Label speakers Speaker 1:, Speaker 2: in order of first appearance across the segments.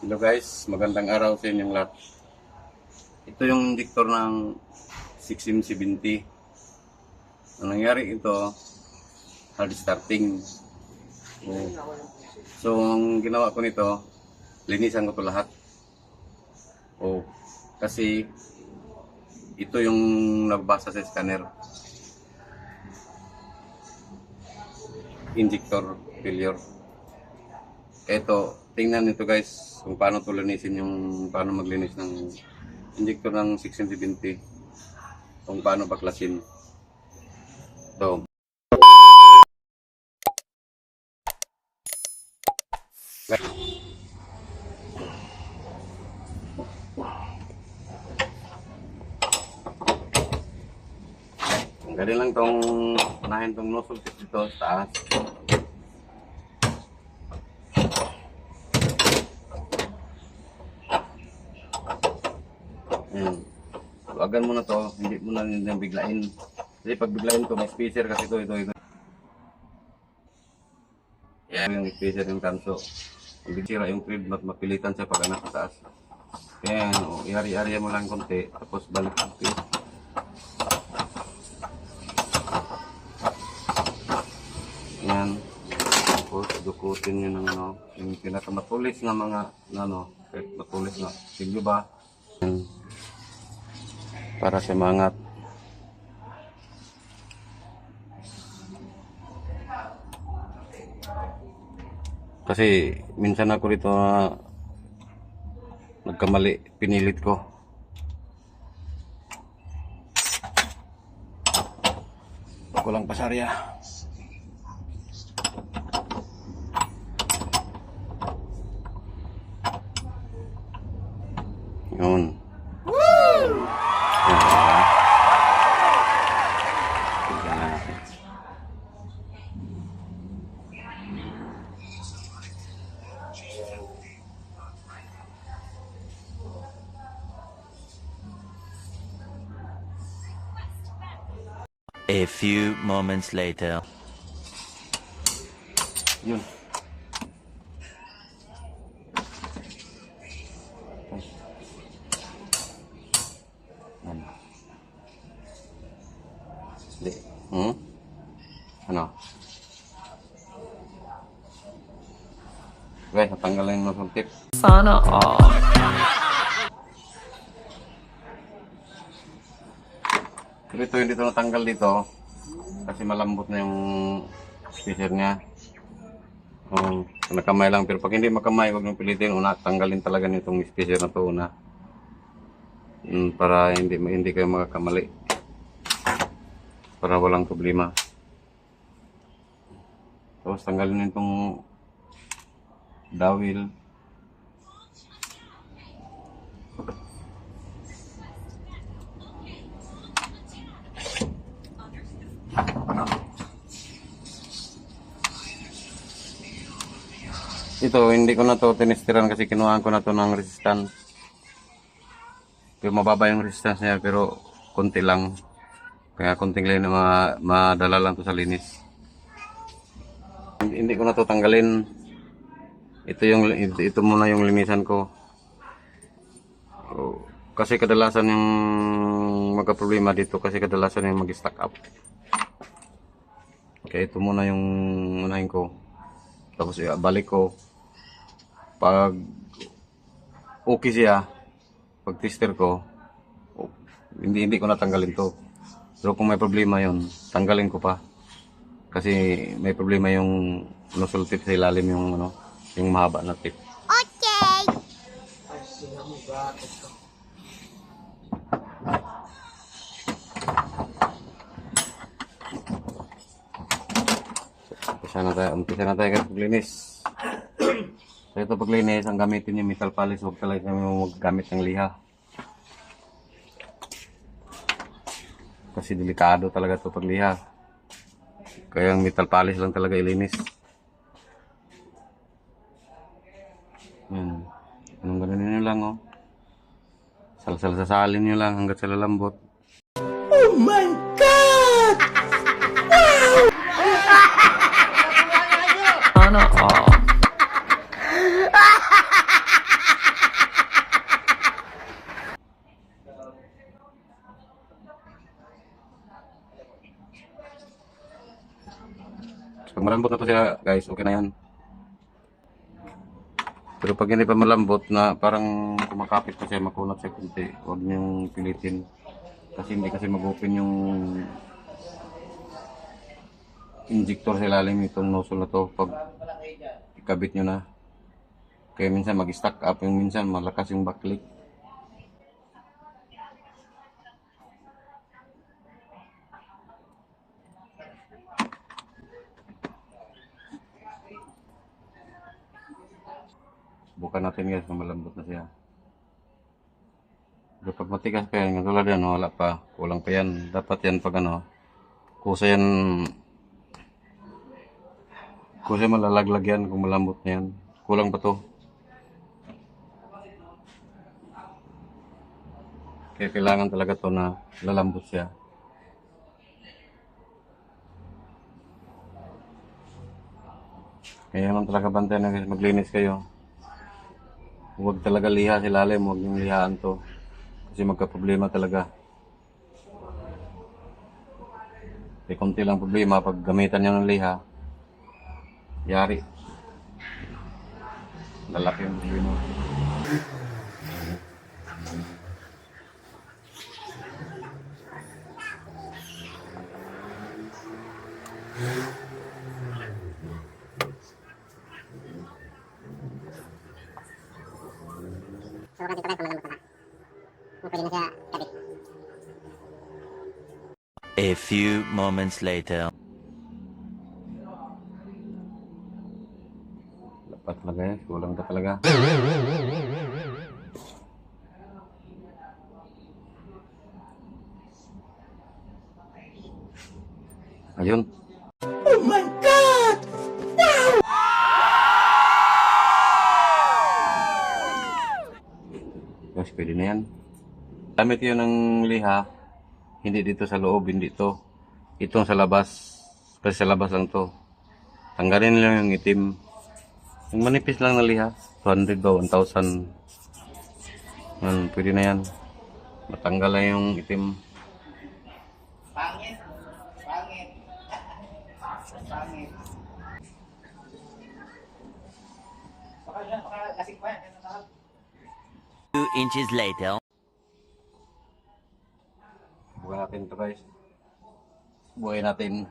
Speaker 1: Hello guys, magandang araw sa inyong lahat. Ito yung diktor ng 1670. Ang nangyari ito, hard starting. So, ang ginawa ko nito, linisan ko ito lahat. Kasi ito yung nabasa sa scanner. Injector failure. Ito, tingnan nito guys kung paano ito linisin, paano maglinis ng injector ng 1670, kung paano baklasin. Ito. Ganyan lang itong unahin itong nozzle tip dito sa taas. Agan mo na to, hindi mo na nang biglain. Kasi pag biglain ko, may spacer kasi ito. Yan yung spacer yung kanso. Pag sira yung thread, mapilitan siya pag anak sa taas. Kaya i-ari-ari mo lang konti, tapos balik ang thread. Yan. Tapos dukutin nyo ng yung pinakamatulis na mga matulis na. Sige ba? Yan. Para sa mangat. Kasi minsan ako rito nagkamali, pinilit ko. Kulang pasarya. Yun.
Speaker 2: A few moments later.
Speaker 1: Yun. Hindi. Ano? Okay, natanggalin mo ng tip.
Speaker 3: Sana all.
Speaker 1: Pero ito hindi ito natanggal dito kasi malambot na yung spacer niya. Nakamay lang, pero pag hindi makamay, huwag nang pilitin. Tanggalin talaga nitong spacer na ito una. Para hindi kayo makakamali. Para walang problema. Tapos tanggalin itong dowel. Ito, hindi ko na to tinestiran kasi kinuhaan ko na to ng resistance. Pero mababa yung resistance niya, pero konti lang. Kaya konting lang na madala lang to sa linis. Hindi ko na to tanggalin. Ito muna yung linisan ko. Kasi kadalasan yung magka-problema dito, kasi kadalasan yung mag-stack up. Kaya ito muna yung unahin ko. Tapos balik ko. Pag okay siya, pag tester ko, hindi ko natanggalin to. Pero kung may problema yon, tanggalin ko pa. Kasi may problema yung nozzle tip sa ilalim, yung mahaba na tip.
Speaker 4: Okay.
Speaker 1: Umpisa na tayo guys paglinis. So ito paglinis, ang gamitin yung metal polish, huwag talaga kami maggamit ng liha. Kasi delikado talaga ito pag liha. Kaya ang metal polish lang talaga ilinis. Yan. Anong gano'n nyo lang Salsalin nyo lang hanggat sa lalambot.
Speaker 3: Oh my God! Sana all.
Speaker 1: Pag malambot na to siya, guys, okay na yan. Pero pag hindi pa malambot na parang kumakapit pa siya, makunat siya kunti, huwag niyong pilitin. Kasi hindi kasi mag-open yung injector sa ilalim itong nozzle na to pag ikabit nyo na. Kaya minsan mag-stack up, yung minsan malakas yung backlight. Subukan natin guys kung malambot na siya. Pero pag matigas pa yan, tulad yan, wala pa, kulang pa yan. Dapat yan pag kusa yan, kusa malalaglag yan kung malambot na yan. Kulang pa to. Kaya kailangan talaga to na lalambot siya. Kaya lang talaga bantay na guys, maglinis kayo. Huwag talaga liha sa ilalim, huwag yung lihaan to. Kasi magka-problema talaga. May konti lang problema pag gamitan nyo ng liha. Yari. Lalaki yung problema.
Speaker 4: So, kasi ito guys, kung malambot na. Pwede na siya kabit.
Speaker 2: A few moments later.
Speaker 1: Dapat talaga yan, kulang ka talaga. Ayun.
Speaker 3: Oh my God!
Speaker 1: Guys, pwede na yan. Gamit yun ng liha. Hindi dito sa loob, hindi to. Itong sa labas. Kasi sa labas lang to. Tanggalin lang yung itim. Yung manipis lang na liha. 200 ba? 1,000. Yan, pwede na yan. Matanggal lang yung itim.
Speaker 5: Pangit. Pangit. Pangit.
Speaker 2: 2 inches later.
Speaker 1: Bukan natin ito guys. Buhay natin.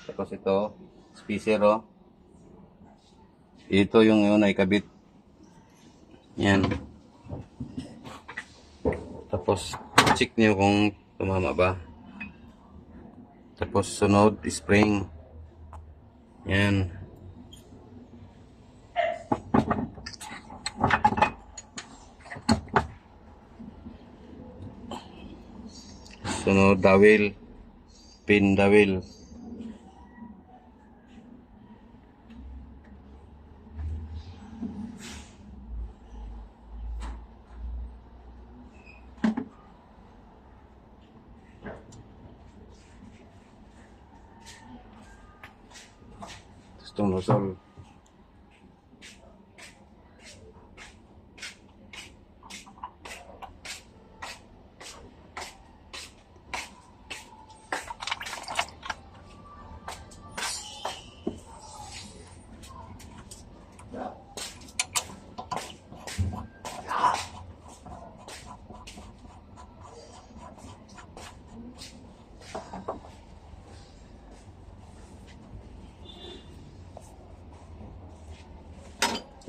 Speaker 1: Tapos ito, spacer oh. Ito yung yun ay kabit. Yan. Tapos check niyo kung tumama ba. Tapos sunod spring. Yan. Sunod dawil. Pin dawil. Itong nozzle.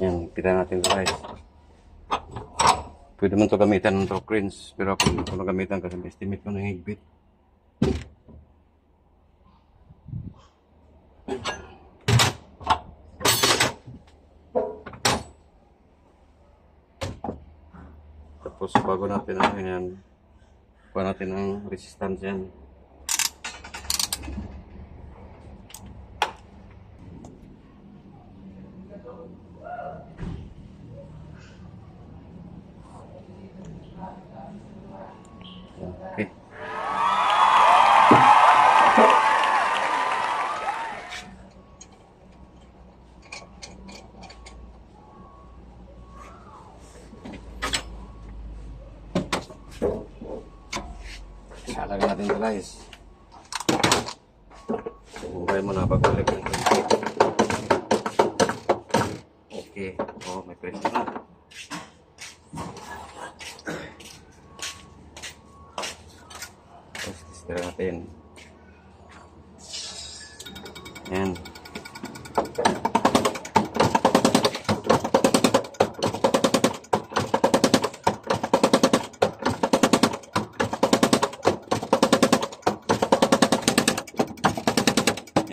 Speaker 1: Yan, kita natin ito guys. Pwede man ito gamitan ng torque wrench, pero ako hindi ko gamitan kasi may estimate ko ng higpit. Tapos bago natin yan, kuha natin ang resistance yan. Okay. Lagyan natin ito guys. Hukay mo na pagbalik ng konti. Okay. Oh, may pressure na. Tapos tester natin. Yan.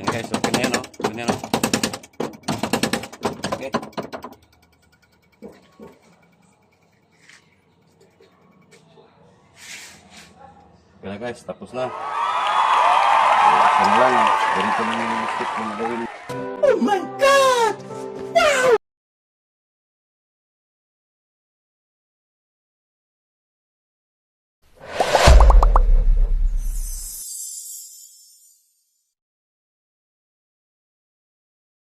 Speaker 1: Yan guys, okay na yan oh. Okay na yan oh. Okay. Okay na guys, tapos na. Yan lang. Ganito lang yung step na gawin.